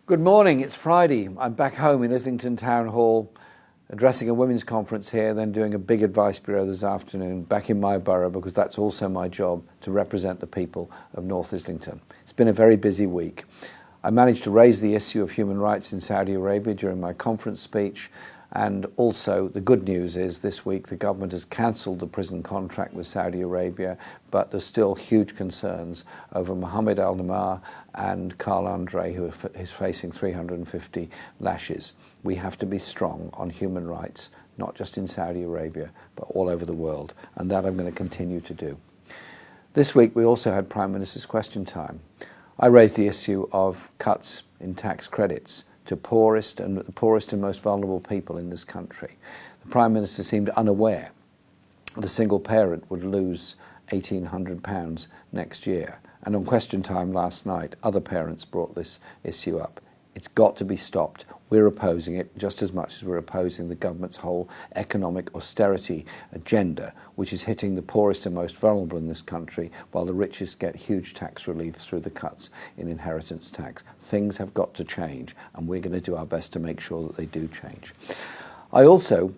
Good morning, it's Friday. I'm back home in Islington Town Hall, addressing a women's conference here, then doing a big advice bureau this afternoon, back in my borough, because that's also my job, to represent the people of North Islington. It's been a very busy week. I managed to raise the issue of human rights in Saudi Arabia during my conference speech, and also the good news is this week the government has cancelled the prison contract with Saudi Arabia, but there's still huge concerns over Mohammed Al-Namar and Carl Andre, who is facing 350 lashes. We have to be strong on human rights, not just in Saudi Arabia, but all over the world, and that I'm going to continue to do. This week we also had Prime Minister's Question Time. I raised the issue of cuts in tax credits to the poorest and most vulnerable people in this country. The Prime Minister seemed unaware that a single parent would lose £1,800 next year. And on Question Time last night, other parents brought this issue up. It's got to be stopped. We're opposing it just as much as we're opposing the government's whole economic austerity agenda, which is hitting the poorest and most vulnerable in this country, while the richest get huge tax relief through the cuts in inheritance tax. Things have got to change, and we're going to do our best to make sure that they do change. I also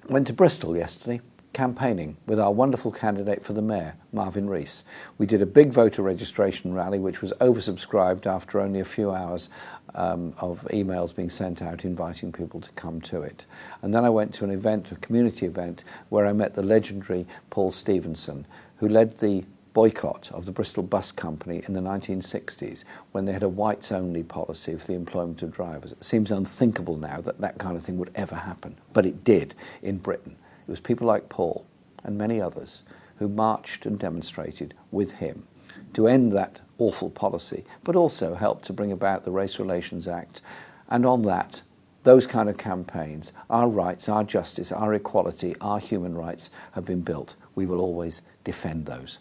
went to Bristol yesterday, campaigning with our wonderful candidate for the mayor, Marvin Rees. We did a big voter registration rally which was oversubscribed after only a few hours of emails being sent out inviting people to come to it. And then I went to an event, a community event, where I met the legendary Paul Stevenson, who led the boycott of the Bristol Bus Company in the 1960s when they had a whites-only policy for the employment of drivers. It seems unthinkable now that that kind of thing would ever happen, but it did in Britain. It was people like Paul and many others who marched and demonstrated with him to end that awful policy, but also helped to bring about the Race Relations Act. And on that, those kind of campaigns, our rights, our justice, our equality, our human rights have been built. We will always defend those.